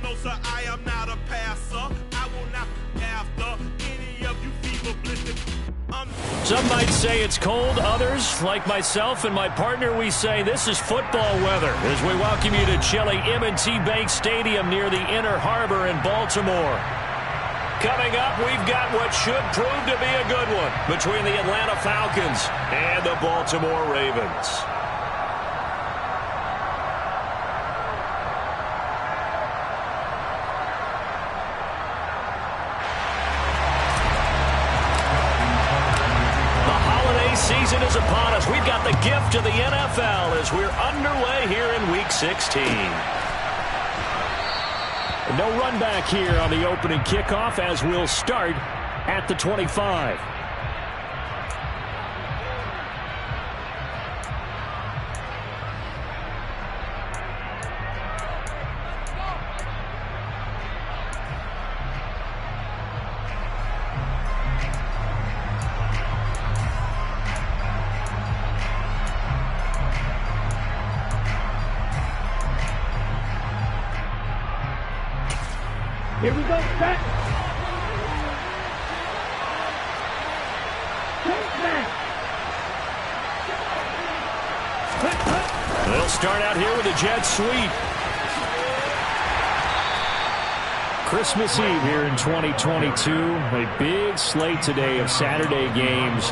No, sir, I am not a passer. I will not after any of you feeble blistered. Some might say it's cold. Others, like myself and my partner, we say this is football weather as we welcome you to chilly M&T Bank Stadium near the Inner Harbor in Baltimore. Coming up, we've got what should prove to be a good one between the Atlanta Falcons and the Baltimore Ravens. Season is upon us. We've got the gift of the NFL as we're underway here in Week 16. No run back here on the opening kickoff as we'll start at the 25. Here we go, set. They'll start out here with a jet sweep. Christmas Eve here in 2022. A big slate today of Saturday games.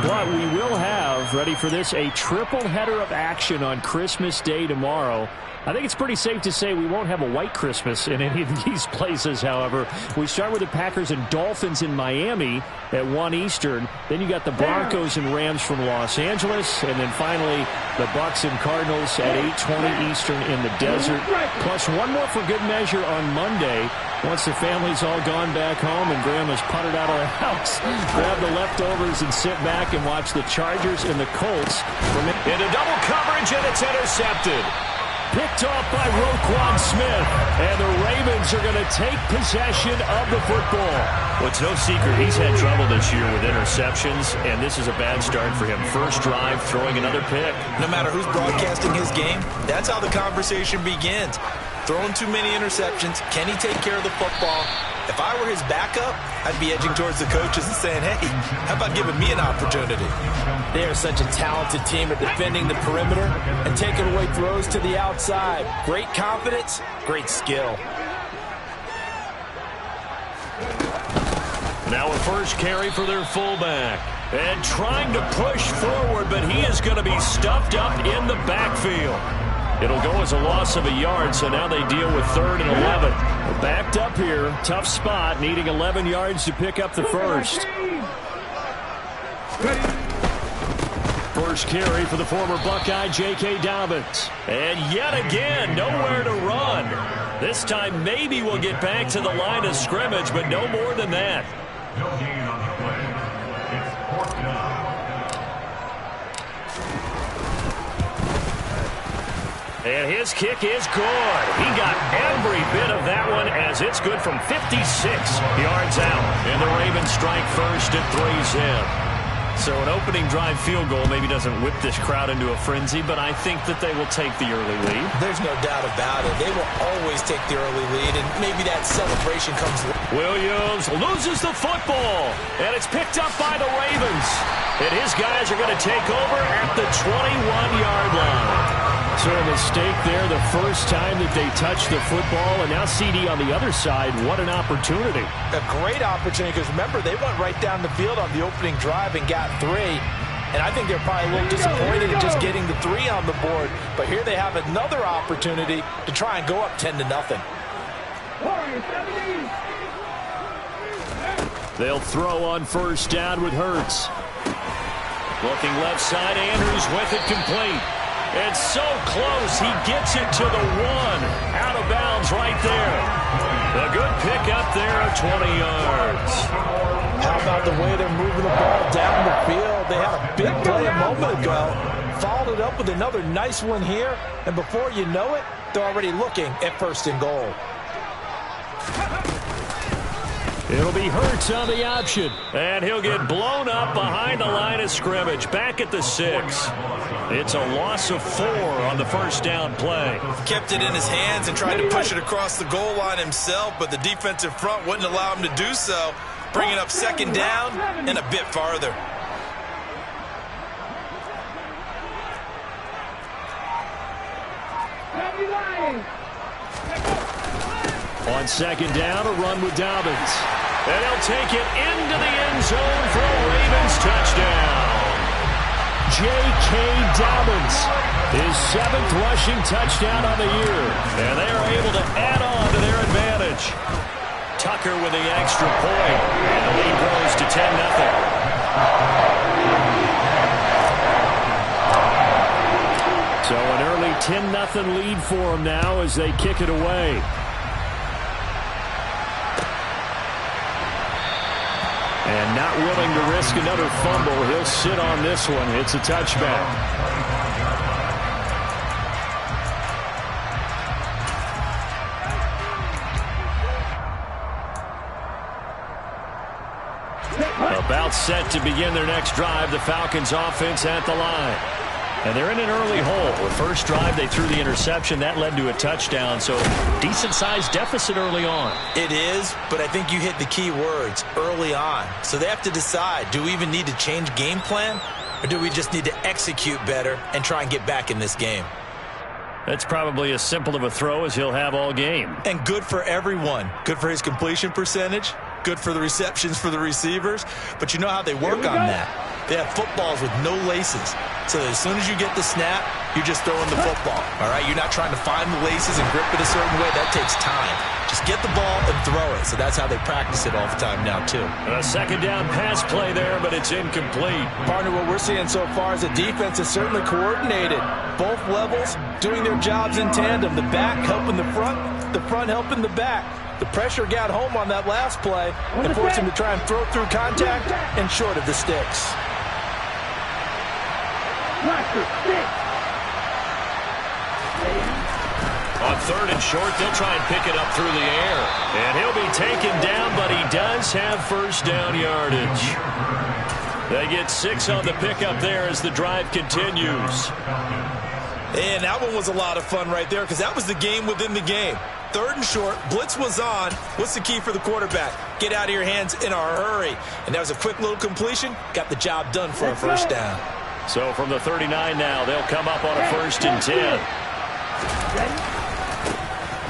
But we will have, ready for this, a triple header of action on Christmas Day tomorrow. I think it's pretty safe to say we won't have a white Christmas in any of these places, however. We start with the Packers and Dolphins in Miami at 1 Eastern. Then you got the Broncos and Rams from Los Angeles. And then finally, the Bucks and Cardinals at 8:20 Eastern in the desert. Plus one more for good measure on Monday. Once the family's all gone back home and Grandma's puttered out of the house, grab the leftovers and sit back and watch the Chargers and the Colts. Into double coverage, and it's intercepted. Picked off by Roquan Smith. And the Ravens are going to take possession of the football. Well, it's no secret he's had trouble this year with interceptions, and this is a bad start for him. First drive, throwing another pick. No matter who's broadcasting his game, that's how the conversation begins. Throwing too many interceptions. Can he take care of the football? If I were his backup, I'd be edging towards the coaches and saying, hey, how about giving me an opportunity? They are such a talented team at defending the perimeter and taking away throws to the outside. Great confidence, great skill. Now a first carry for their fullback. And trying to push forward, but he is going to be stuffed up in the backfield. It'll go as a loss of a yard, so now they deal with 3rd and 11. We're backed up here. Tough spot, needing 11 yards to pick up the first. First carry for the former Buckeye, J.K. Dobbins. And yet again, nowhere to run. This time maybe we'll get back to the line of scrimmage, but no more than that. No gain on the play. It's 4th down. And his kick is good. He got every bit of that one as it's good from 56 yards out. And the Ravens strike first at 3-zip. So an opening drive field goal maybe doesn't whip this crowd into a frenzy, but I think that they will take the early lead. There's no doubt about it. They will always take the early lead, and maybe that celebration comes. Williams loses the football, and it's picked up by the Ravens. And his guys are going to take over at the 21-yard line. So a mistake there the first time that they touched the football, and now CD on the other side. What an opportunity. A great opportunity, because remember, they went right down the field on the opening drive and got 3. And I think they're probably a little disappointed in just getting the 3 on the board. But here they have another opportunity to try and go up 10-0. They'll throw on first down with Hurts. Looking left side, Andrews with it complete. It's so close, he gets it to the 1. Out of bounds right there. A good pick up there of 20 yards. How about the way they're moving the ball down the field? They had a big play a moment ago. Followed it up with another nice one here. And before you know it, they're already looking at 1st and goal. It'll be Hurts on the option. And he'll get blown up behind the line of scrimmage, back at the 6. It's a loss of 4 on the first down play. Kept it in his hands and tried to push it across the goal line himself, but the defensive front wouldn't allow him to do so, bringing up second down and a bit farther. On second down, a run with Dobbins. And he'll take it into the end zone for a Ravens touchdown. J.K. Dobbins, his 7th rushing touchdown on the year. And they are able to add on to their advantage. Tucker with the extra point. And the lead grows to 10-0. So an early 10-0 lead for them now as they kick it away. And not willing to risk another fumble, he'll sit on this one. It's a touchback. About set to begin their next drive, the Falcons offense at the line. And they're in an early hole. The first drive, they threw the interception. That led to a touchdown, so decent-sized deficit early on. It is, but I think you hit the key words, early on. So they have to decide, do we even need to change game plan, or do we just need to execute better and try and get back in this game? That's probably as simple of a throw as he'll have all game. And good for everyone. Good for his completion percentage, good for the receptions for the receivers, but you know how they work on that. They have footballs with no laces. So that as soon as you get the snap, you're just throwing the football. All right, you're not trying to find the laces and grip it a certain way. That takes time. Just get the ball and throw it. So that's how they practice it all the time now, too. A second down pass play there, but it's incomplete. Partner, what we're seeing so far is the defense is certainly coordinated. Both levels doing their jobs in tandem. The back helping the front helping the back. The pressure got home on that last play and forced him to try and throw through contact and short of the sticks. On third and short, they'll try and pick it up through the air. And he'll be taken down, but he does have first down yardage. They get 6 on the pickup there as the drive continues. And that one was a lot of fun right there because that was the game within the game. Third and short, blitz was on. What's the key for the quarterback? Get out of your hands in a hurry. And that was a quick little completion. Got the job done for a first down. So from the 39 now, they'll come up on a 1st and 10.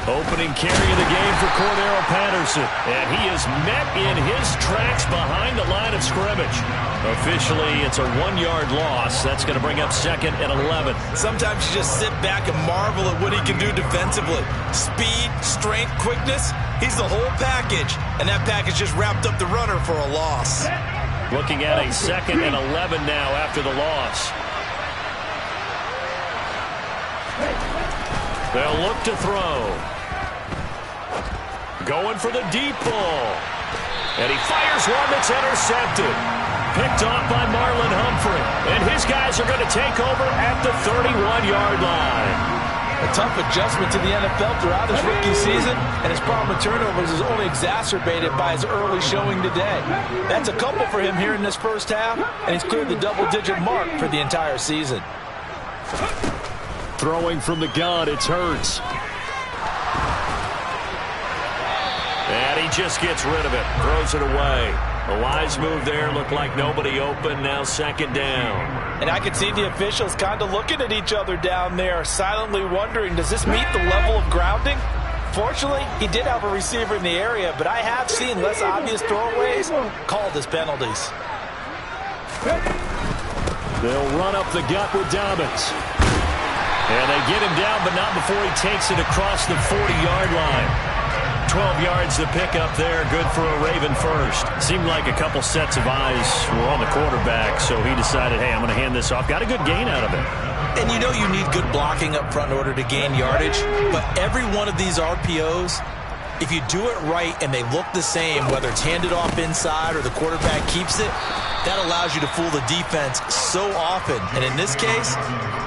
Opening carry of the game for Cordero Patterson. And he is met in his tracks behind the line of scrimmage. Officially, it's a 1-yard loss. That's going to bring up 2nd and 11. Sometimes you just sit back and marvel at what he can do defensively. Speed, strength, quickness. He's the whole package. And that package just wrapped up the runner for a loss. Looking at a 2nd and 11 now after the loss. They'll look to throw. Going for the deep ball. And he fires one that's intercepted. Picked off by Marlon Humphrey. And his guys are going to take over at the 31-yard line. A tough adjustment to the NFL throughout his rookie season, and his problem with turnovers is only exacerbated by his early showing today. That's a couple for him here in this first half, and he's cleared the double-digit mark for the entire season. Throwing from the gun, it's Hurts. And he just gets rid of it, throws it away. A wise move there, looked like nobody open, now 2nd down. And I could see the officials kind of looking at each other down there, silently wondering, does this meet the level of grounding? Fortunately, he did have a receiver in the area, but I have seen less obvious throwaways called as penalties. They'll run up the gut with Dobbins. And they get him down, but not before he takes it across the 40-yard line. 12 yards to pick up there, good for a Raven first. Seemed like a couple sets of eyes were on the quarterback, so he decided, hey, I'm going to hand this off. Got a good gain out of it. And you know you need good blocking up front in order to gain yardage, but every one of these RPOs, if you do it right and they look the same, whether it's handed off inside or the quarterback keeps it, that allows you to fool the defense so often. And in this case,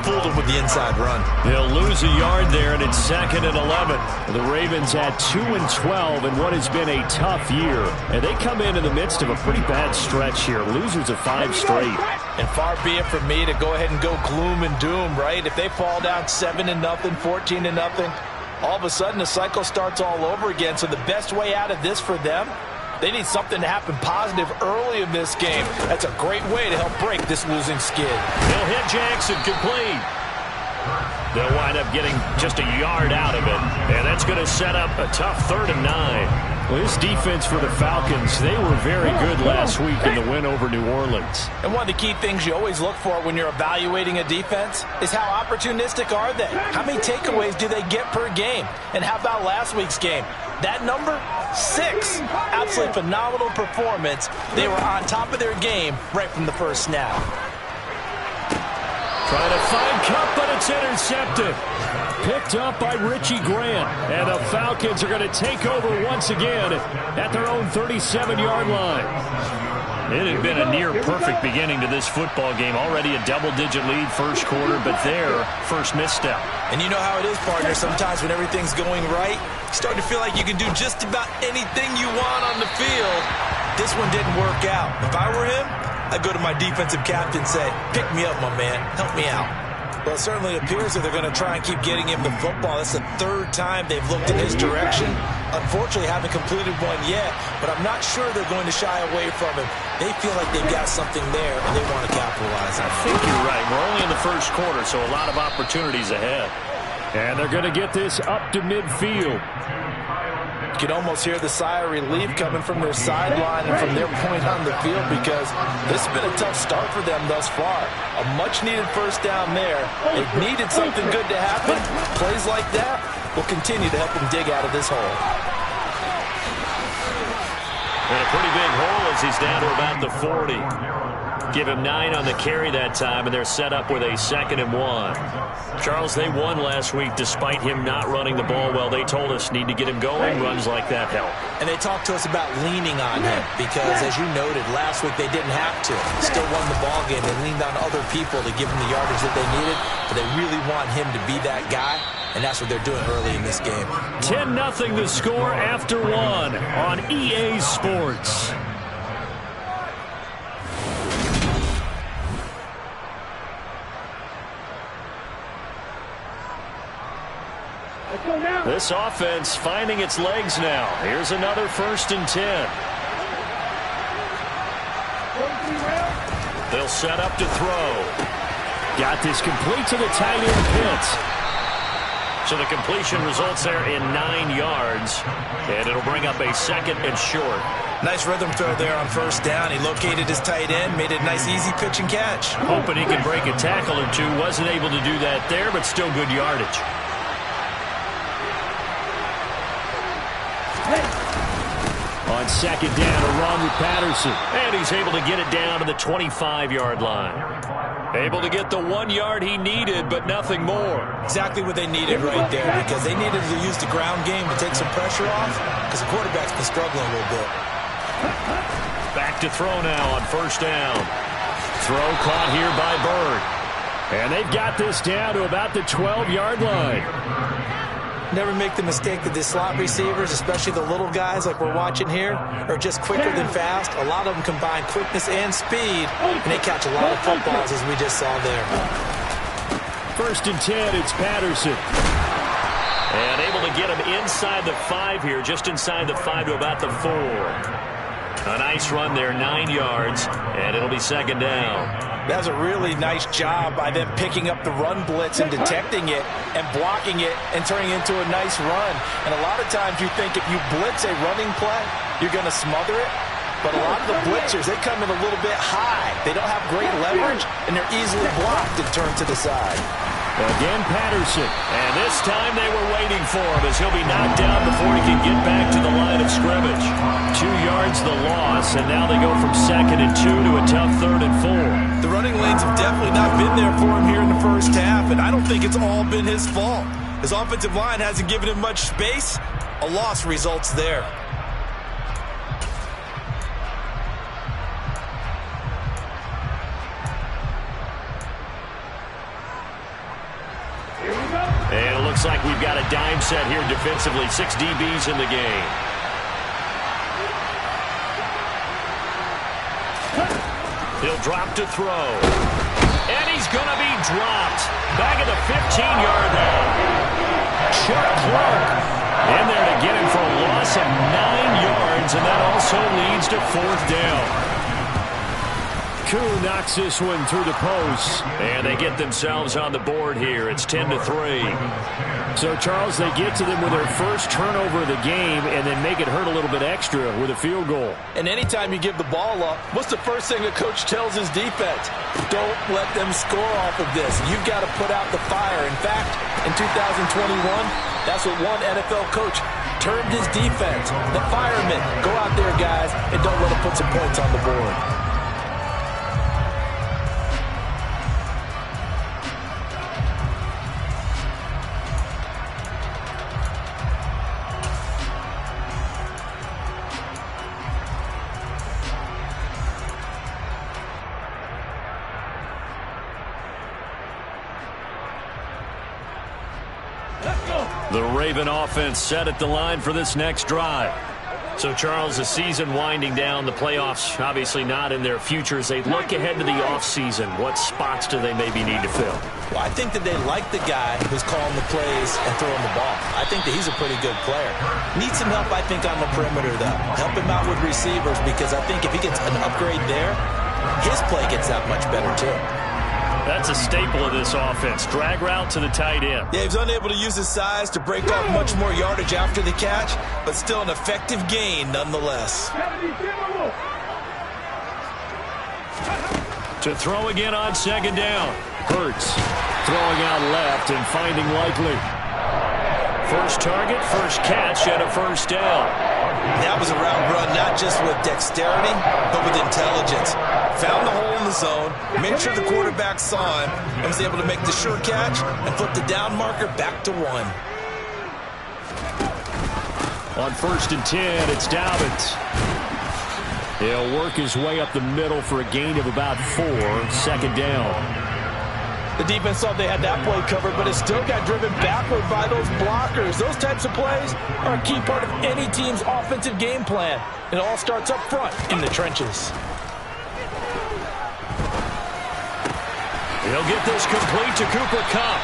fooled him with the inside run. They'll lose a yard there, and it's 2nd and 11. The Ravens at 2-12 in what has been a tough year. And they come in the midst of a pretty bad stretch here. Losers of 5 straight. And far be it from me to go ahead and go gloom and doom, right? If they fall down 7-0, 14-0, all of a sudden the cycle starts all over again. So the best way out of this for them, they need something to happen positive early in this game. That's a great way to help break this losing skid. They'll hit Jackson complete. They'll wind up getting just a yard out of it. And that's going to set up a tough 3rd and 9. Well, this defense for the Falcons, they were very good last week in the win over New Orleans. And one of the key things you always look for when you're evaluating a defense is how opportunistic are they? How many takeaways do they get per game? And how about last week's game? That number, 6. Absolutely phenomenal performance. They were on top of their game right from the first snap. Trying to find Kupp, but it's intercepted. Picked up by Richie Grant. And the Falcons are going to take over once again at their own 37-yard line. It had been a near-perfect beginning to this football game. Already a double-digit lead first quarter, but their first misstep. And you know how it is, partner. Sometimes when everything's going right, you start to feel like you can do just about anything you want on the field. This one didn't work out. If I were him, I'd go to my defensive captain and say, pick me up, my man. Help me out. Well, it certainly appears that they're going to try and keep getting him the football. That's the 3rd time they've looked in his direction. Unfortunately, haven't completed one yet, but I'm not sure they're going to shy away from him. They feel like they've got something there, and they want to capitalize on it. I think you're right. We're only in the first quarter, so a lot of opportunities ahead. And they're going to get this up to midfield. You can almost hear the sigh of relief coming from their sideline and from their point on the field because this has been a tough start for them thus far. A much-needed first down there. They've needed something good to happen. Plays like that will continue to help them dig out of this hole. And a pretty big hole as he's down to about the 40. Give him 9 on the carry that time, and they're set up with a 2nd and 1. Charles, they won last week despite him not running the ball well. They told us need to get him going. Runs like that help. And they talked to us about leaning on him because, as you noted, last week they didn't have to. Still won the ball game. They leaned on other people to give him the yardage that they needed, but they really want him to be that guy, and that's what they're doing early in this game. 10-0 the score after 1 on EA Sports. This offense finding its legs now. Here's another 1st and 10. They'll set up to throw. Got this complete to the tight end Pitts. So the completion results there in 9 yards, and it'll bring up a 2nd and short. Nice rhythm throw there on first down. He located his tight end, made it a nice easy pitch and catch. Hoping he could break a tackle or two. Wasn't able to do that there, but still good yardage. On 2nd down, a run with Patterson. And he's able to get it down to the 25-yard line. Able to get the 1 yard he needed, but nothing more. Exactly what they needed right there, because they needed to use the ground game to take some pressure off, because the quarterback's been struggling a little bit. Back to throw now on first down. Throw caught here by Bird. And they've got this down to about the 12-yard line. Never make the mistake that the slot receivers, especially the little guys like we're watching here, are just quicker than fast. A lot of them combine quickness and speed, and they catch a lot of footballs, as we just saw there. 1st and 10, it's Patterson. And able to get him inside the 5 here, just inside the 5 to about the 4. A nice run there, 9 yards, and it'll be 2nd down. That was a really nice job by them picking up the run blitz and detecting it and blocking it and turning it into a nice run. And a lot of times you think if you blitz a running play, you're going to smother it. But a lot of the blitzers, they come in a little bit high. They don't have great leverage, and they're easily blocked and turned to the side. Again, Patterson. And this time they were waiting for him as he'll be knocked down before he can get back to the line of scrimmage. 2 yards the loss, and now they go from 2nd and 2 to a tough 3rd and 4. The running lanes have definitely not been there for him here in the first half, and I don't think it's all been his fault. His offensive line hasn't given him much space. A loss results there. set here defensively. 6 DBs in the game. He'll drop to throw. And he's going to be dropped. Back at the 15-yard line. Chuck Clark in there to get him for a loss of 9 yards, and that also leads to 4th down. Koo knocks this one through the post. And they get themselves on the board here. It's 10-3. So, Charles, they get to them with their first turnover of the game and then make it hurt a little bit extra with a field goal. And anytime you give the ball up, what's the first thing the coach tells his defense? Don't let them score off of this. You've got to put out the fire. In fact, in 2021, that's what one NFL coach termed his defense. The firemen. Go out there, guys, and don't let them put some points on the board. The Raven offense set at the line for this next drive. So, Charles, the season winding down, the playoffs obviously not in their futures. They look ahead to the offseason. What spots do they maybe need to fill? Well, I think that they like the guy who's calling the plays and throwing the ball. I think that he's a pretty good player. Needs some help, I think, on the perimeter, though. Help him out with receivers, because I think if he gets an upgrade there, his play gets that much better, too. That's a staple of this offense. Drag route to the tight end. Yeah, he's unable to use his size to break off much more yardage after the catch, but still an effective gain nonetheless. To throw again on 2nd down. Hurts throwing out left and finding Likely. First target, first catch, and a 1st down. That was a route run not just with dexterity, but with intelligence. Found the hole in the zone, made sure the quarterback saw him, and was able to make the sure catch and flip the down marker back to 1. On 1st and 10, it's Dobbins. He'll work his way up the middle for a gain of about 4. 2nd down. The defense thought they had that play covered, but it still got driven backward by those blockers. Those types of plays are a key part of any team's offensive game plan. It all starts up front in the trenches. He'll get this complete to Cooper Kupp.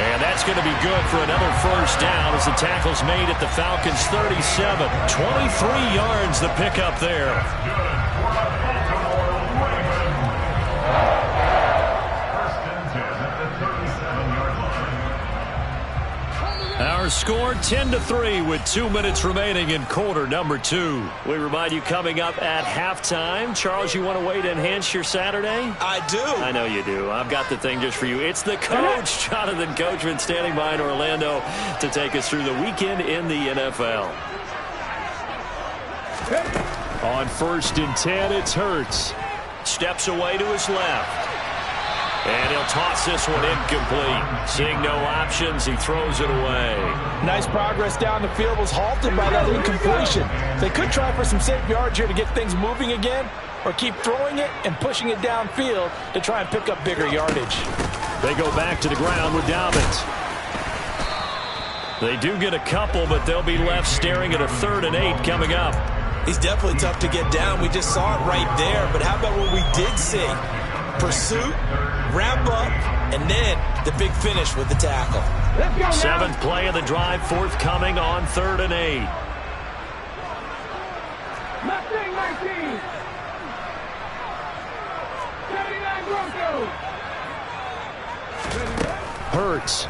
And that's going to be good for another 1st down as the tackle's made at the Falcons' 37. 23 yards the pickup there. Our score 10-3 with 2 minutes remaining in quarter number 2. We remind you coming up at halftime. Charles, you want a way to enhance your Saturday? I do. I know you do. I've got the thing just for you. It's the coach, Jonathan Coachman, standing by in Orlando to take us through the weekend in the NFL. On 1st and 10, it's Hurts. Steps away to his left. And he'll toss this one incomplete. Seeing no options, he throws it away. Nice progress down the field, was halted by that incompletion. They could try for some safe yards here to get things moving again, or keep throwing it and pushing it downfield to try and pick up bigger yardage. They go back to the ground with Dobbins. They do get a couple, but they'll be left staring at a 3rd and 8 coming up. He's definitely tough to get down. We just saw it right there, but how about what we did see? Pursuit, wrap up, and then the big finish with the tackle. 7th play of the drive, forthcoming on 3rd and 8. Mustang 19. 79 Broncos. Hurts.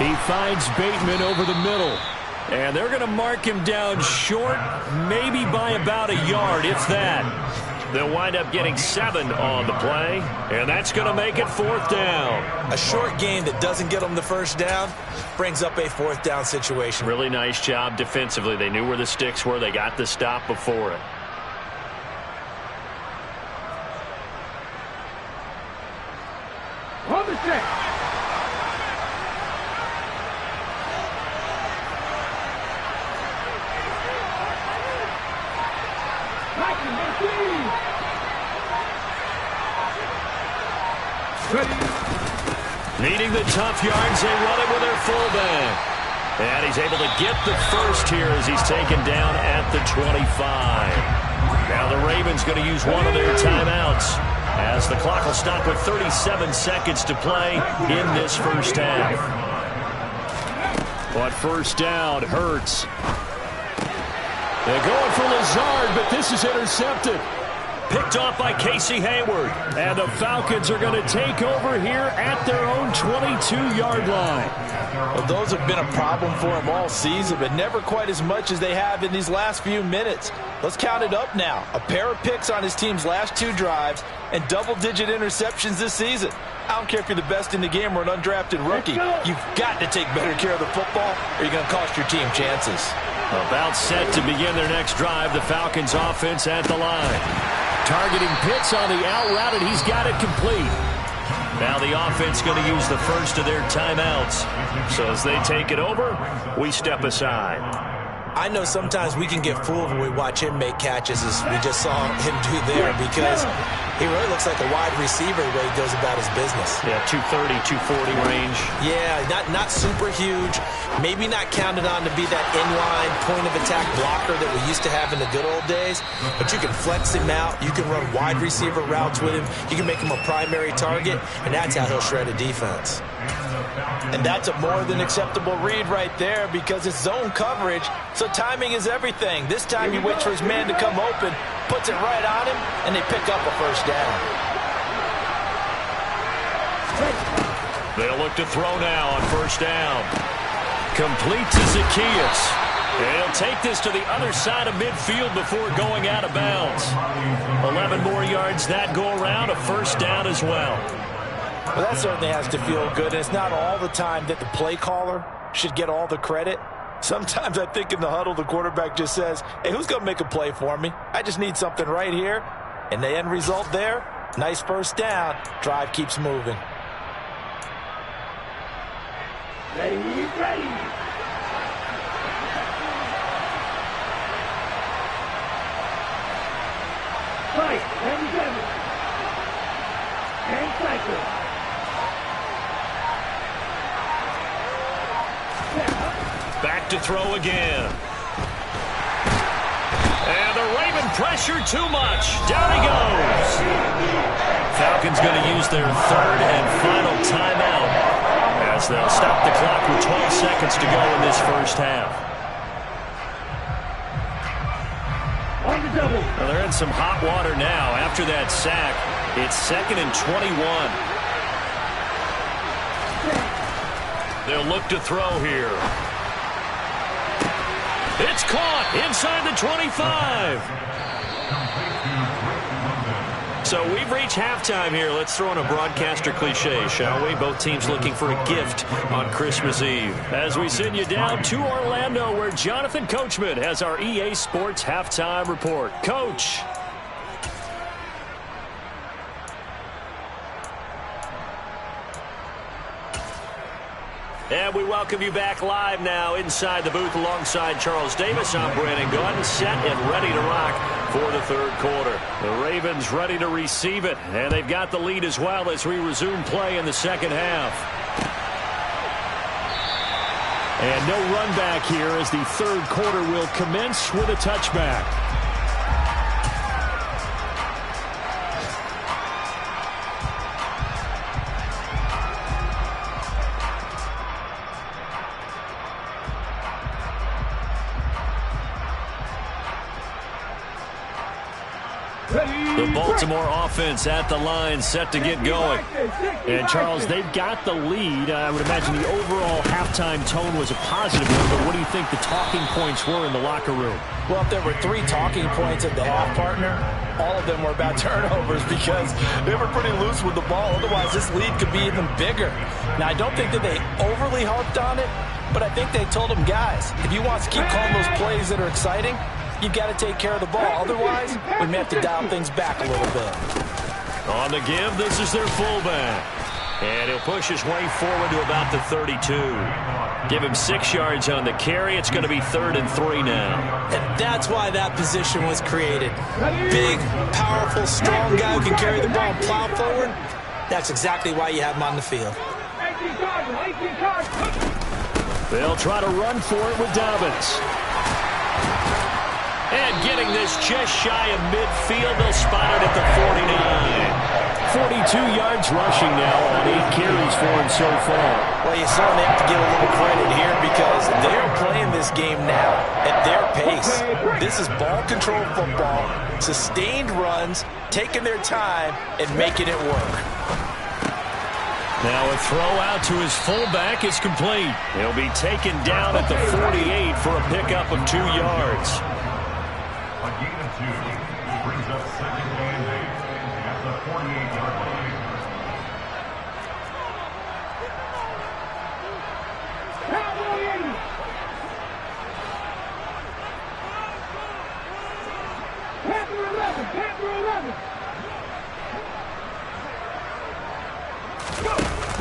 He finds Bateman over the middle. And they're going to mark him down short, maybe by about a yard, if that. They'll wind up getting 7 on the play, and that's going to make it 4th down. A short game that doesn't get them the 1st down brings up a 4th down situation. Really nice job defensively. They knew where the sticks were. They got the stop before it. Hold the stick. Needing the tough yards, they run it with their fullback. And he's able to get the first here as he's taken down at the 25. Now the Ravens going to use one of their timeouts as the clock will stop with 37 seconds to play in this first half. But first down, Hurts. They're going for Lazard, but this is intercepted. Picked off by Casey Hayward. And the Falcons are going to take over here at their own 22-yard line. Well, those have been a problem for him all season, but never quite as much as they have in these last few minutes. Let's count it up now. A pair of picks on his team's last 2 drives and double-digit interceptions this season. I don't care if you're the best in the game or an undrafted rookie. You've got to take better care of the football or you're going to cost your team chances. About set to begin their next drive, the Falcons offense at the line. Targeting Pitts on the out route, and he's got it complete. Now the offense going to use the first of their timeouts. So as they take it over, we step aside. I know sometimes we can get fooled when we watch him make catches, as we just saw him do there, because he really looks like a wide receiver the way he goes about his business. Yeah, 230, 240 range. Yeah, not super huge. Maybe not counted on to be that inline point-of-attack blocker that we used to have in the good old days, but you can flex him out. You can run wide receiver routes with him. You can make him a primary target, and that's how he'll shred a defense. And that's a more than acceptable read right there because it's zone coverage, so timing is everything. This time he waits for his man to come open, puts it right on him, and they pick up a first down. They'll look to throw now on first down. Complete to Zacchaeus. And he'll take this to the other side of midfield before going out of bounds. 11 more yards that go around, a first down as well. Well, that certainly has to feel good, and it's not all the time that the play caller should get all the credit. Sometimes I think in the huddle, the quarterback just says, hey, who's going to make a play for me? I just need something right here. And the end result there, nice first down. Drive keeps moving. Ready, ready. Fight, 97. And cycle. Back to throw again. And the Raven pressure too much. Down he goes. Falcons going to use their third and final timeout as they'll stop the clock with 12 seconds to go in this first half. On the double. Well, they're in some hot water now. After that sack, it's 2nd and 21. They'll look to throw here. It's caught inside the 25. So we've reached halftime here. Let's throw in a broadcaster cliche, shall we? Both teams looking for a gift on Christmas Eve. As we send you down to Orlando, where Jonathan Coachman has our EA Sports Halftime Report. Coach. And we welcome you back live now inside the booth alongside Charles Davis. I'm Brandon Gaudin, set and ready to rock for the third quarter. The Ravens ready to receive it, and they've got the lead as well as we resume play in the second half. And no run back here as the third quarter will commence with a touchback. The Baltimore offense at the line, set to get going. And, Charles, they've got the lead. I would imagine the overall halftime tone was a positive one, but what do you think the talking points were in the locker room? Well, if there were 3 talking points at the half, partner, all of them were about turnovers because they were pretty loose with the ball. Otherwise, this lead could be even bigger. Now, I don't think that they overly harped on it, but I think they told them, guys, if you want to keep calling those plays that are exciting, you've got to take care of the ball. Otherwise, we may have to dial things back a little bit. On the give, this is their fullback. And he'll push his way forward to about the 32. Give him 6 yards on the carry. It's going to be 3rd and 3 now. And that's why that position was created. Big, powerful, strong guy who can carry the ball and plow forward. That's exactly why you have him on the field. They'll try to run for it with Dobbins. And getting this just shy of midfield, they'll spot it at the 49. 42 yards rushing now on 8 carries for him so far. Well, you certainly have to give a little credit here because they're playing this game now at their pace. This is ball control football, sustained runs, taking their time, and making it work. Now a throw out to his fullback is complete. He'll be taken down at the 48 for a pickup of 2 yards. A gain of 2 brings up second and 8 at the 48-yard line.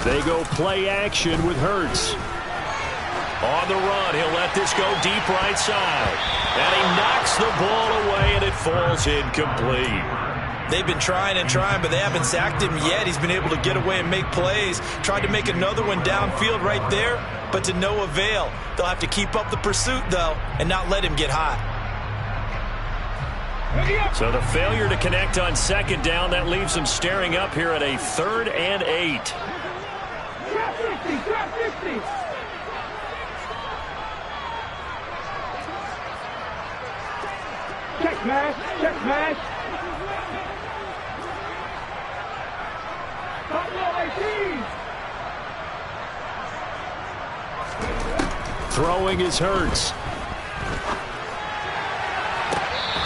They go play action with Hurts. On the run, he'll let this go deep right side. And he knocks the ball away, and it falls incomplete. They've been trying and trying, but they haven't sacked him yet. He's been able to get away and make plays. Tried to make another one downfield right there, but to no avail. They'll have to keep up the pursuit, though, and not let him get hot. So the failure to connect on second down, that leaves them staring up here at a 3rd and 8. Drop 50, drop 50. Check mash, check mash. Throwing is Hurts.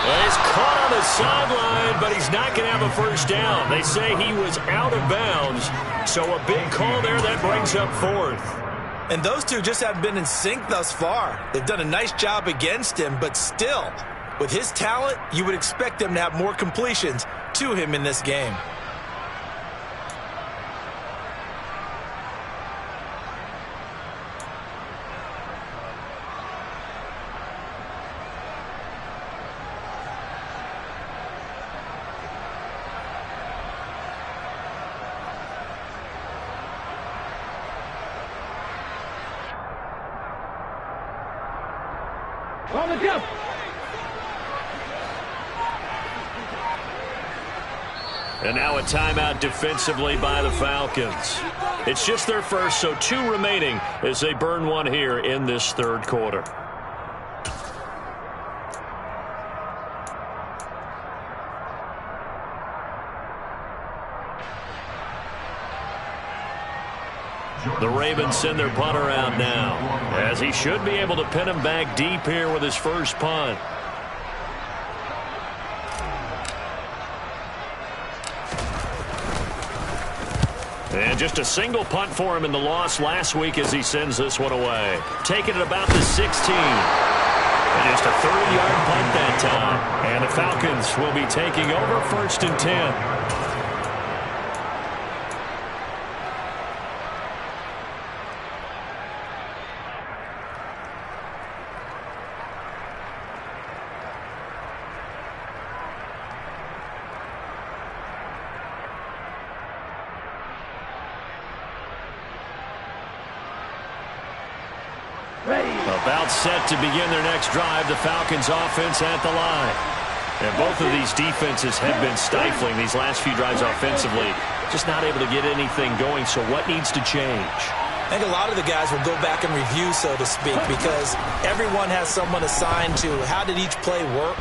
Well, he's caught on the sideline, but he's not going to have a first down. They say he was out of bounds, so a big call there that brings up 4th. And those two just haven't been in sync thus far. They've done a nice job against him, but still, with his talent, you would expect them to have more completions to him in this game. On the jump. And now a timeout defensively by the Falcons. It's just their first, so 2 remaining as they burn one here in this 3rd quarter. The Ravens send their punter out now, as he should be able to pin him back deep here with his first punt. And just a single punt for him in the loss last week as he sends this one away. Taking it about the 16. And just a 30-yard punt that time. And the Falcons will be taking over 1st and 10. About set to begin their next drive, the Falcons offense at the line. And both of these defenses have been stifling these last few drives offensively. Just not able to get anything going, so what needs to change? I think a lot of the guys will go back and review, so to speak, because everyone has someone assigned to how did each play work.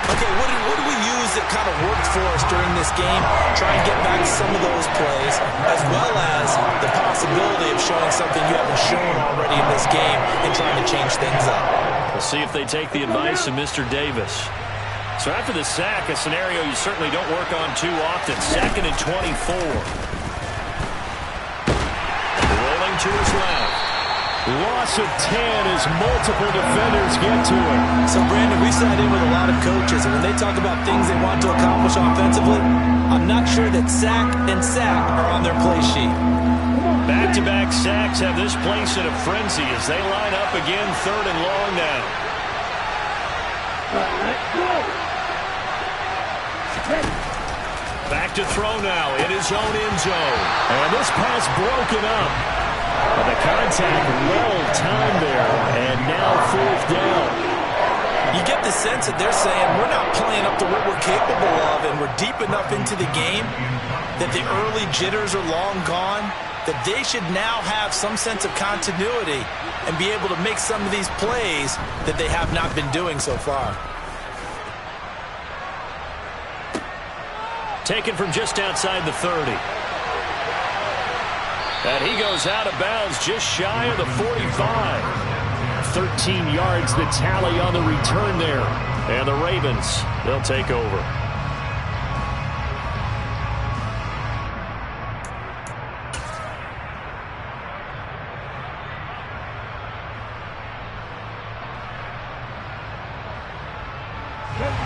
Okay, what do we use that kind of worked for us during this game? Try and get back some of those plays, as well as the possibility of showing something you haven't shown already in this game and trying to change things up. We'll see if they take the advice of Mr. Davis. So after the sack, a scenario you certainly don't work on too often. 2nd and 24. Rolling to his left. Loss of 10 as multiple defenders get to it. So, Brandon, we sat in with a lot of coaches, and when they talk about things they want to accomplish offensively, I'm not sure that sack and sack are on their play sheet. Back-to-back sacks have this place in a frenzy as they line up again 3rd and long now. Let's go. Back to throw now in his own end zone. And this pass broken up. But the contact well-timed there, and now 4th down. You get the sense that they're saying we're not playing up to what we're capable of, and we're deep enough into the game that the early jitters are long gone, that they should now have some sense of continuity and be able to make some of these plays that they have not been doing so far. Taken from just outside the 30. And he goes out of bounds just shy of the 45. 13 yards the tally on the return there. And the Ravens, they'll take over.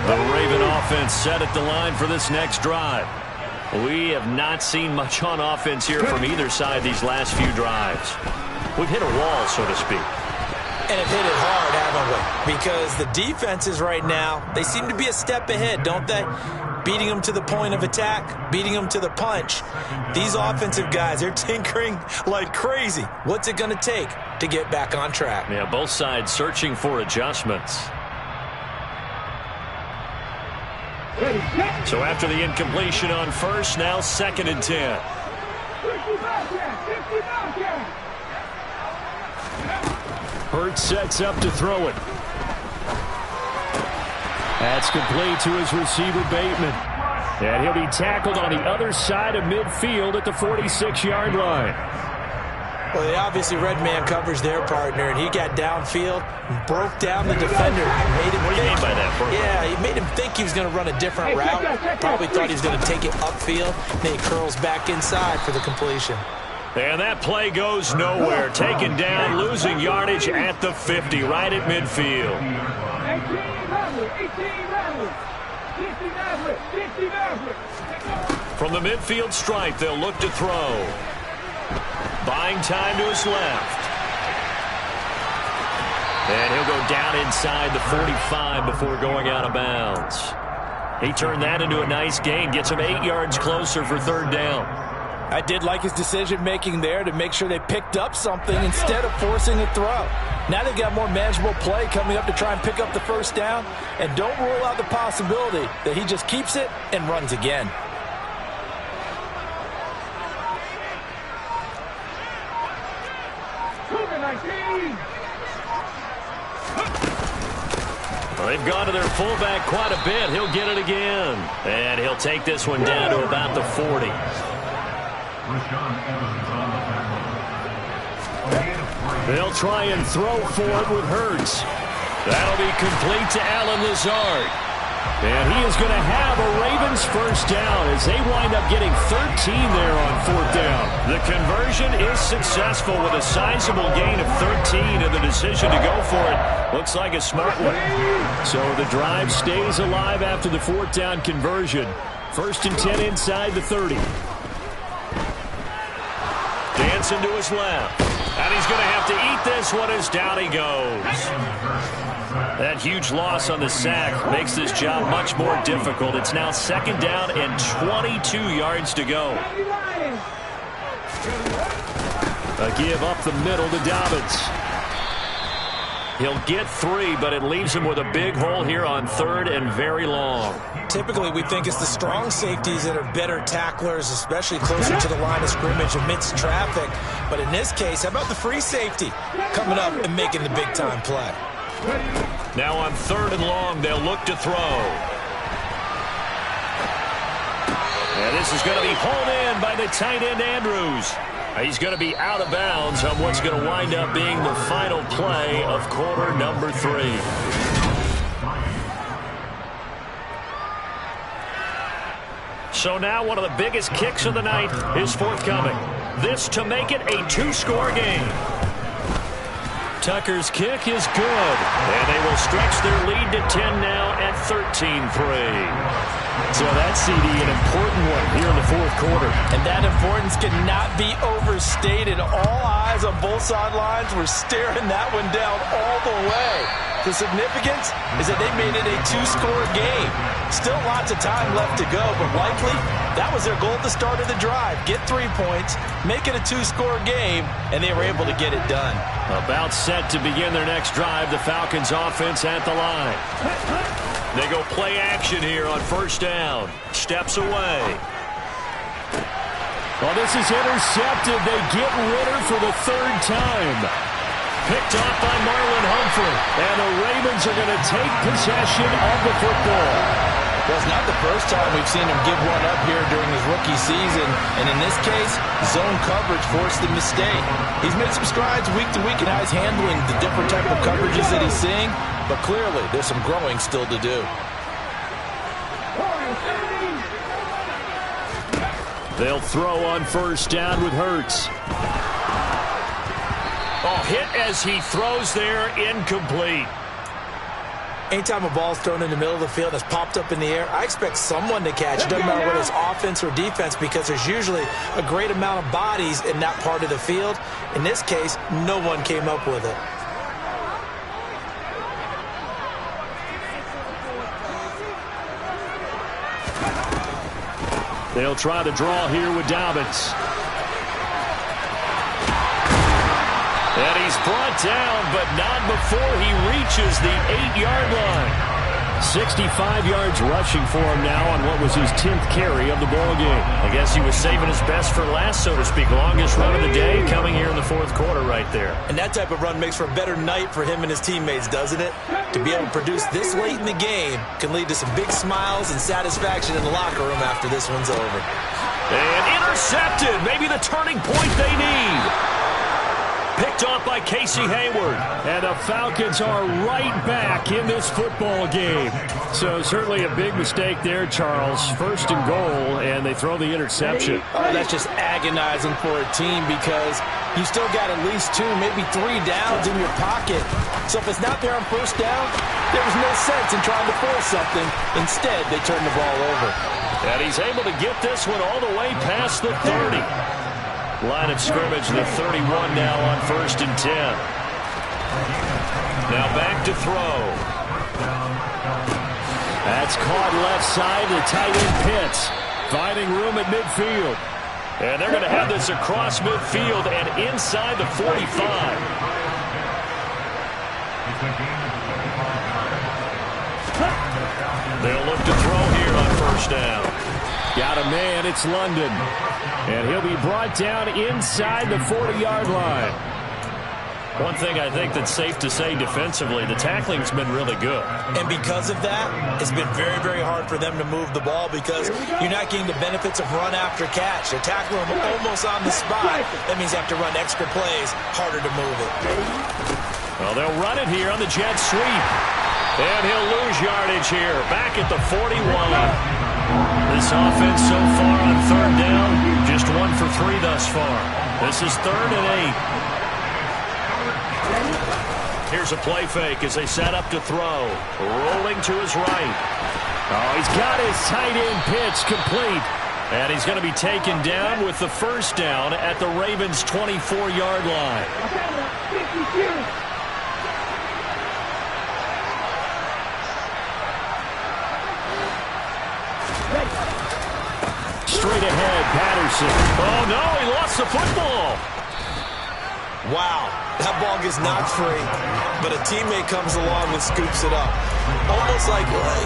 The Raven offense set at the line for this next drive. We have not seen much on offense here from either side these last few drives. We've hit a wall, so to speak. And have hit it hard, haven't we? Because the defenses right now, they seem to be a step ahead, don't they? Beating them to the point of attack, beating them to the punch. These offensive guys, they're tinkering like crazy. What's it going to take to get back on track? Yeah, both sides searching for adjustments. So after the incompletion on first, now 2nd and 10. Hurts sets up to throw it. That's complete to his receiver, Bateman. And he'll be tackled on the other side of midfield at the 46-yard line. Well, they obviously read man coverage their partner, and he got downfield and broke down the defender. Made him what do you mean by that, Bert? Yeah, he made him think he was going to run a different route. Probably thought he was going to take it upfield. Then he curls back inside for the completion. And that play goes nowhere. Taken down, losing yardage at the 50, right at midfield. From the midfield stripe, they'll look to throw. Buying time to his left. And he'll go down inside the 45 before going out of bounds. He turned that into a nice gain. Gets him 8 yards closer for 3rd down. I did like his decision-making there to make sure they picked up something instead of forcing a throw. Now they've got more manageable play coming up to try and pick up the 1st down. And don't rule out the possibility that he just keeps it and runs again. They've gone to their fullback quite a bit. He'll get it again. And he'll take this one down to about the 40. They'll try and throw for it with Hurts. That'll be complete to Allen Lazard. And he is going to have a Ravens 1st down as they wind up getting 13 there on 4th down. The conversion is successful with a sizable gain of 13, and the decision to go for it looks like a smart one. So the drive stays alive after the 4th down conversion. 1st and 10 inside the 30. Dancing to his left. And he's going to have to eat this one as down he goes. That huge loss on the sack makes this job much more difficult. It's now 2nd down and 22 yards to go. A give up the middle to Dobbins. He'll get 3, but it leaves him with a big hole here on 3rd and very long. Typically, we think it's the strong safeties that are better tacklers, especially closer to the line of scrimmage amidst traffic. But in this case, how about the free safety coming up and making the big-time play? Now on 3rd and long, they'll look to throw. And this is going to be hauled in by the tight end, Andrews. He's going to be out of bounds on what's going to wind up being the final play of quarter number 3. So now one of the biggest kicks of the night is forthcoming. This to make it a 2-score game. Tucker's kick is good, and they will stretch their lead to 10 now at 13-3. So that CD, an important one here in the fourth quarter. And that importance cannot be overstated. All eyes on both sidelines were staring that one down all the way. The significance is that they made it a two-score game. Still lots of time left to go, but likely that was their goal at the start of the drive. Get 3 points, make it a two-score game, and they were able to get it done. About set to begin their next drive, the Falcons offense at the line. They go play action here on first down. Steps away. Well, this is intercepted. They get Ritter for the third time. Picked off by Marlon Humphrey. And the Ravens are going to take possession of the football. Well, it's not the first time we've seen him give one up here during his rookie season. And in this case, zone coverage forced the mistake. He's made some strides week to week in how he's handling the different type of coverages that he's seeing. But clearly, there's some growing still to do. They'll throw on first down with Hurts. Oh, hit as he throws there, incomplete. Anytime a ball's thrown in the middle of the field and it's popped up in the air, I expect someone to catch. It doesn't matter whether it's offense or defense, because there's usually a great amount of bodies in that part of the field. In this case, no one came up with it. They'll try to draw here with Dobbins. And he's brought down, but not before he reaches the 8-yard line. 65 yards rushing for him now on what was his 10th carry of the ball game. I guess he was saving his best for last, so to speak. Longest run of the day coming here in the fourth quarter right there. And that type of run makes for a better night for him and his teammates, doesn't it? To be able to produce this late in the game can lead to some big smiles and satisfaction in the locker room after this one's over. And intercepted. Maybe the turning point they need. Picked off by Casey Hayward. And the Falcons are right back in this football game. So certainly a big mistake there, Charles. First and goal, and they throw the interception. Oh, that's just agonizing for a team, because you still got at least 2, maybe 3 downs in your pocket. So if it's not there on first down, there was no sense in trying to force something. Instead, they turn the ball over. And he's able to get this one all the way past the 30. Line of scrimmage, the 31 now on first and 10. Now back to throw. That's caught left side. The tight end Pitts finding room at midfield. And they're going to have this across midfield and inside the 45. They'll look to throw here on first down. Got a man, it's London. And he'll be brought down inside the 40-yard line. One thing I think that's safe to say defensively, the tackling's been really good. And because of that, it's been very, very hard for them to move the ball, because you're not getting the benefits of run after catch. They're tackling them almost on the spot. That means they have to run extra plays, harder to move it. Well, they'll run it here on the jet sweep. And he'll lose yardage here, back at the 41. This offense so far on third down, just 1 for 3 thus far. This is 3rd and 8. Here's a play fake as they set up to throw. Rolling to his right. Oh, he's got his tight end pitch complete. And he's going to be taken down with the first down at the Ravens' 24-yard line. Straight ahead, Patterson. Oh, no, he lost the football. Wow, that ball gets knocked free, but a teammate comes along and scoops it up.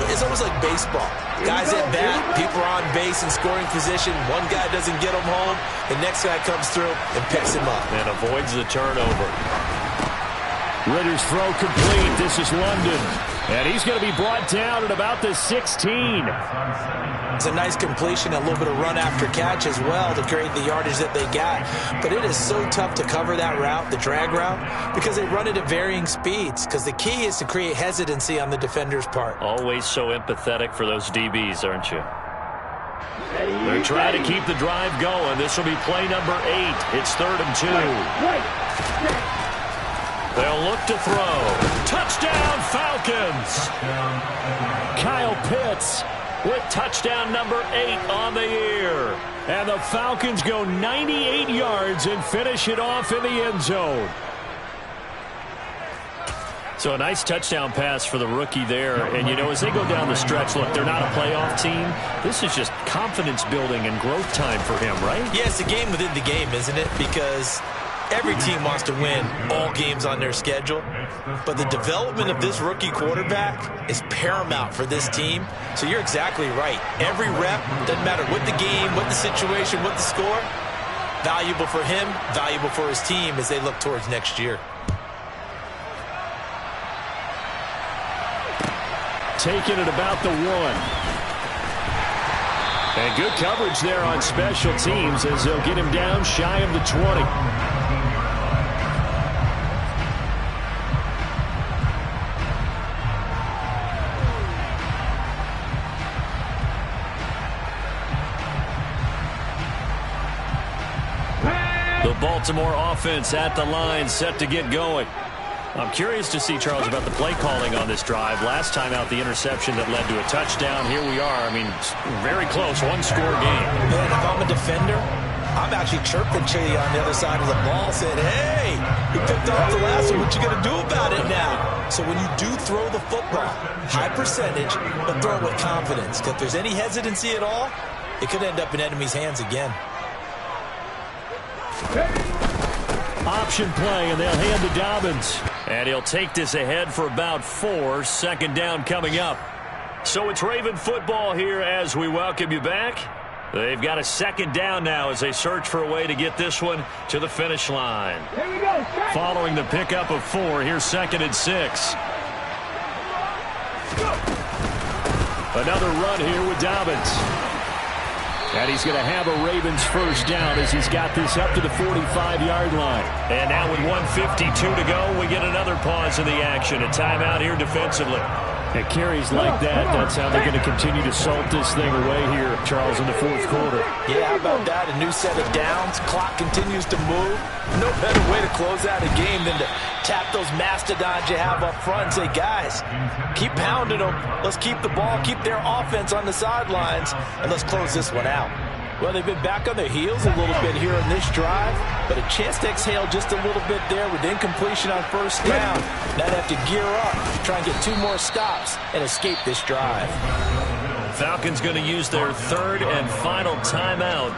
It's almost like baseball. Guys at bat, people are on base in scoring position. One guy doesn't get him home, the next guy comes through and picks him up. And avoids the turnover. Ritter's throw complete. This is London. And he's going to be brought down at about the 16. It's a nice completion, a little bit of run after catch as well to create the yardage that they got. But it is so tough to cover that route, the drag route, because they run it at varying speeds. Because the key is to create hesitancy on the defender's part. Always so empathetic for those DBs, aren't you? They're trying to keep the drive going. This will be play number 8. It's 3rd and 2. They'll look to throw. Touchdown, Falcons! Kyle Pitts with touchdown number 8 on the year. And the Falcons go 98 yards and finish it off in the end zone. So a nice touchdown pass for the rookie there. And, you know, as they go down the stretch, look, they're not a playoff team. This is just confidence building and growth time for him, right? Yeah, it's a game within the game, isn't it? Because every team wants to win all games on their schedule. But the development of this rookie quarterback is paramount for this team. So you're exactly right. Every rep, doesn't matter what the game, what the situation, what the score, valuable for him, valuable for his team as they look towards next year. Taking it about the 1. And good coverage there on special teams as they'll get him down shy of the 20. The Baltimore offense at the line, set to get going. I'm curious to see, Charles, about the play calling on this drive. Last time out, the interception that led to a touchdown. Here we are. I mean, very close, one-score game. Man, if I'm a defender, I'm actually chirping Chili on the other side of the ball, saying, hey, you picked off the last one. What you going to do about it now? So when you do throw the football, high percentage, but throw it with confidence. Because if there's any hesitancy at all, it could end up in enemy's hands again. Option play, and they'll hand to Dobbins. And he'll take this ahead for about 4. Second down coming up. So it's Raven football here as we welcome you back. They've got a second down now as they search for a way to get this one to the finish line. Here we go. Following the pickup of 4, here's 2nd and 6. Another run here with Dobbins. And he's going to have a Ravens first down as he's got this up to the 45-yard line. And now with 1:52 to go, we get another pause in the action. A timeout here defensively. And carries like that, that's how they're going to continue to salt this thing away here, Charles, in the 4th quarter. Yeah, how about that? A new set of downs. Clock continues to move. No better way to close out a game than to tap those mastodons you have up front and say, guys, keep pounding them. Let's keep the ball, keep their offense on the sidelines, and let's close this one out. Well, they've been back on their heels a little bit here in this drive, but a chance to exhale just a little bit there with incompletion on first down. Now they have to gear up, try and get 2 more stops, and escape this drive. Falcons going to use their 3rd and final timeout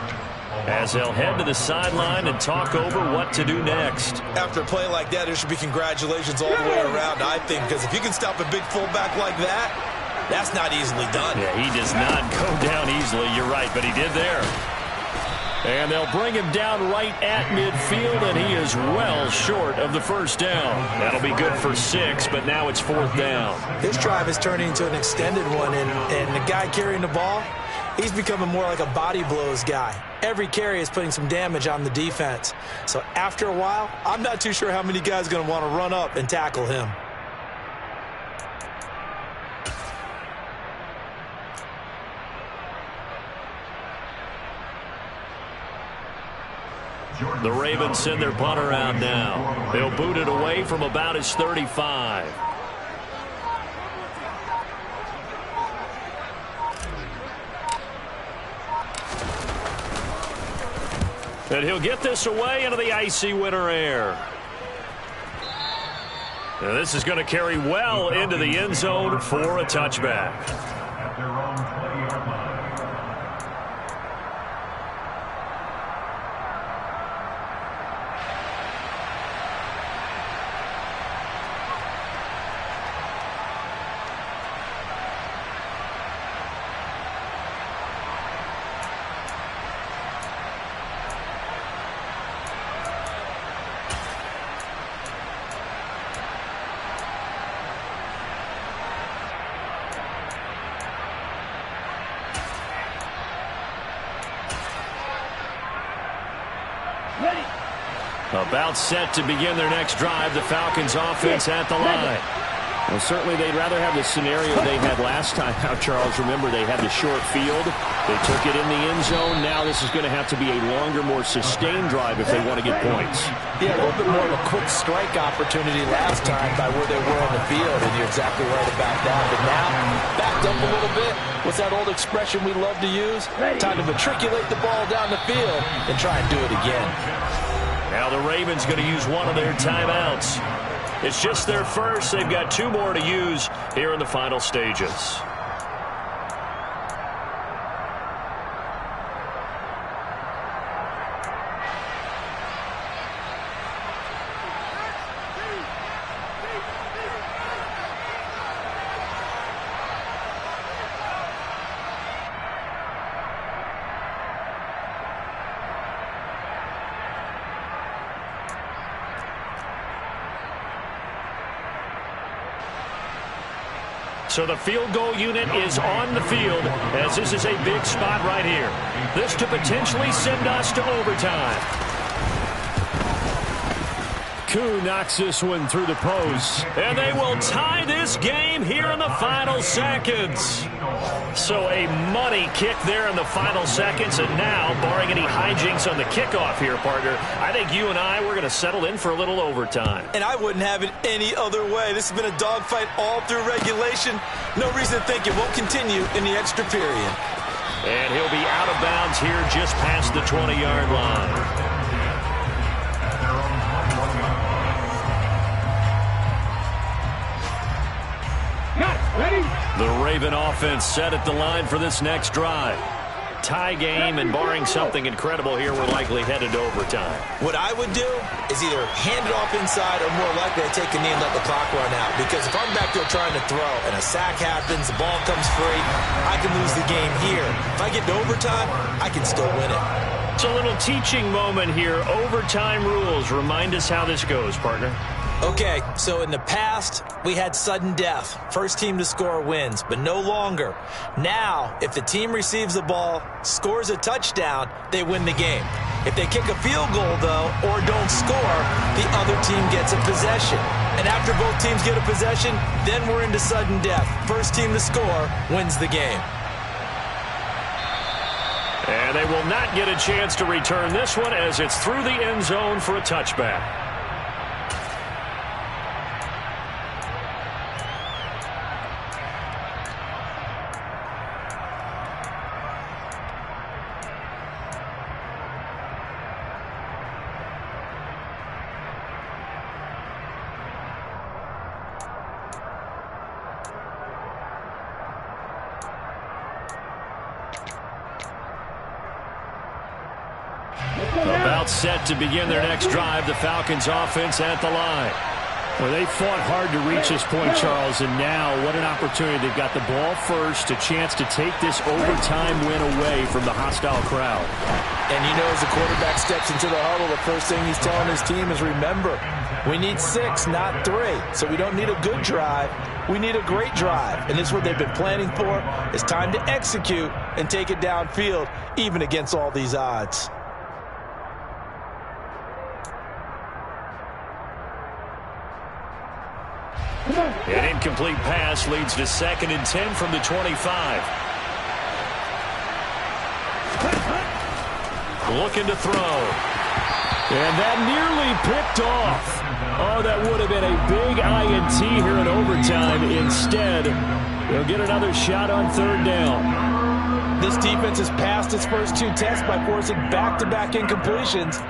as they'll head to the sideline and talk over what to do next. After a play like that, there should be congratulations all the way around, I think, because if you can stop a big fullback like that, that's not easily done. Yeah, he does not go down easily. You're right, but he did there. And they'll bring him down right at midfield, and he is well short of the first down. That'll be good for 6, but now it's 4th down. This drive is turning into an extended one, and the guy carrying the ball, he's becoming more like a body blows guy. Every carry is putting some damage on the defense. So after a while, I'm not too sure how many guys are going to want to run up and tackle him. The Ravens send their punter out now. They'll boot it away from about his 35. And he'll get this away into the icy winter air. And this is going to carry well into the end zone for a touchback. At their own 20-yard line. About set to begin their next drive. The Falcons offense at the line. Well, certainly they'd rather have the scenario they had last time out, Charles. Remember, they had the short field. They took it in the end zone. Now this is going to have to be a longer, more sustained drive if they want to get points. Yeah, a little bit more of a quick strike opportunity last time by where they were on the field, and you're exactly right about that. But now, backed up a little bit. What's that old expression we love to use? Time to matriculate the ball down the field and try and do it again. Now the Ravens going to use one of their timeouts. It's just their first. They've got 2 more to use here in the final stages. So the field goal unit is on the field as this is a big spot right here. This to potentially send us to overtime. Koo knocks this one through the post. And they will tie this game here in the final seconds. So a money kick there in the final seconds. And now, barring any hijinks on the kickoff here, partner, I think you and I, we're going to settle in for a little overtime. And I wouldn't have it any other way. This has been a dogfight all through regulation. No reason to think it won't continue in the extra period. And he'll be out of bounds here just past the 20-yard line. The Raven offense set at the line for this next drive. Tie game, and barring something incredible here, we're likely headed to overtime. What I would do is either hand it off inside or more likely to take a knee and let the clock run out. Because if I'm back there trying to throw and a sack happens, the ball comes free, I can lose the game here. If I get to overtime, I can still win it. It's a little teaching moment here. Overtime rules. Remind us how this goes, partner. Okay, so in the past, we had sudden death. First team to score wins, but no longer. Now, if the team receives the ball, scores a touchdown, they win the game. If they kick a field goal, though, or don't score, the other team gets a possession. And after both teams get a possession, then we're into sudden death. First team to score wins the game. And they will not get a chance to return this one as it's through the end zone for a touchback. About set to begin their next drive, the Falcons offense at the line. Well, they fought hard to reach this point, Charles, and now what an opportunity. They've got the ball first, a chance to take this overtime win away from the hostile crowd. And you know, as the quarterback steps into the huddle, the first thing he's telling his team is, remember, we need 6, not 3. So we don't need a good drive. We need a great drive. And this is what they've been planning for. It's time to execute and take it downfield, even against all these odds. An incomplete pass leads to 2nd and 10 from the 25. Looking to throw. And that nearly picked off. Oh, that would have been a big INT here in overtime. Instead, they'll get another shot on 3rd down. This defense has passed its first 2 tests by forcing back-to-back incompletions.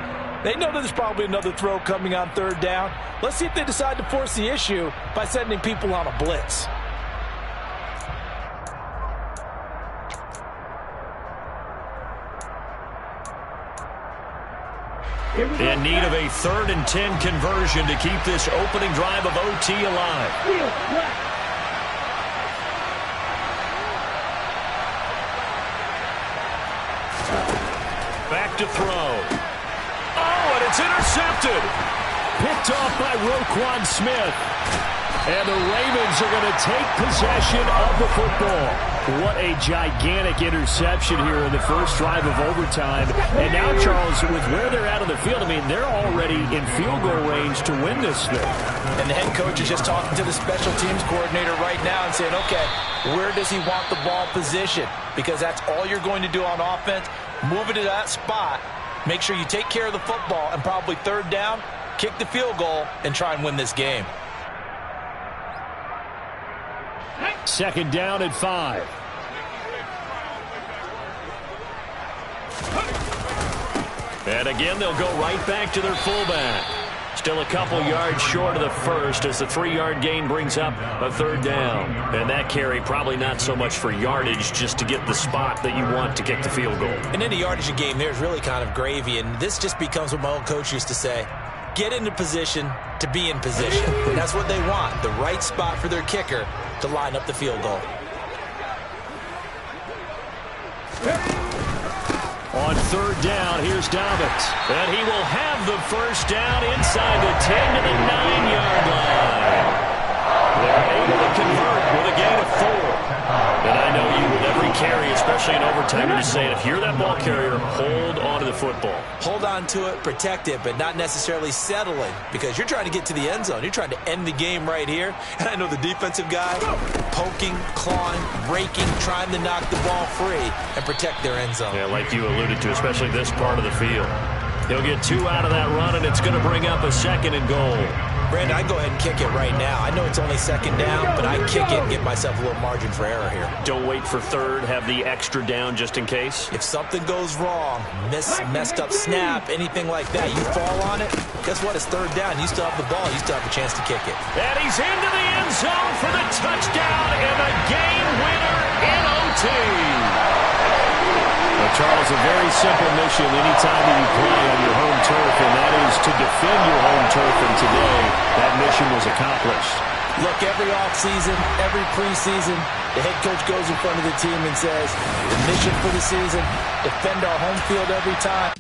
They know that there's probably another throw coming on 3rd down. Let's see if they decide to force the issue by sending people on a blitz. In need of a 3rd and 10 conversion to keep this opening drive of OT alive. Back to throw. Oh, and it's intercepted. Picked off by Roquan Smith. And the Ravens are going to take possession of the football. What a gigantic interception here in the first drive of overtime. And now, Charles, with where they're at on the field, I mean, they're already in field goal range to win this thing. And the head coach is just talking to the special teams coordinator right now and saying, okay, where does he want the ball positioned? Because that's all you're going to do on offense. Move it to that spot. Make sure you take care of the football, and probably third down, kick the field goal, and try and win this game. Second down and 5. And again, they'll go right back to their fullback. Still a couple yards short of the first as the 3-yard gain brings up a third down. And that carry probably not so much for yardage, just to get the spot that you want to kick the field goal. And in a yardage game, there's really kind of gravy. And this just becomes what my old coach used to say. Get into position to be in position. And that's what they want, the right spot for their kicker to line up the field goal. On third down, here's Dobbins. And he will have the first down inside the 10 to the 9-yard line. They're able to convert with a gain of 4. And I know you, with every carry, especially in overtime, you're just saying, if you're that ball carrier, hold on to the football. Hold on to it, protect it, but not necessarily settling, because you're trying to get to the end zone. You're trying to end the game right here. And I know the defensive guy, poking, clawing, raking, trying to knock the ball free and protect their end zone. Yeah, like you alluded to, especially this part of the field. He'll get 2 out of that run, and it's going to bring up a 2nd and goal. Brandon, I'd go ahead and kick it right now. I know it's only 2nd down, but I kick it and give myself a little margin for error here. Don't wait for third. Have the extra down just in case. If something goes wrong, messed up snap, anything like that, you fall on it, guess what? It's third down. You still have the ball. You still have a chance to kick it. And he's into the end zone for the touchdown and the game winner in OT. Well, Charles, a very simple mission anytime that you play on your home turf, and that is to defend your home turf. And today, that mission was accomplished. Look, every offseason, every preseason, the head coach goes in front of the team and says, the mission for the season, defend our home field every time.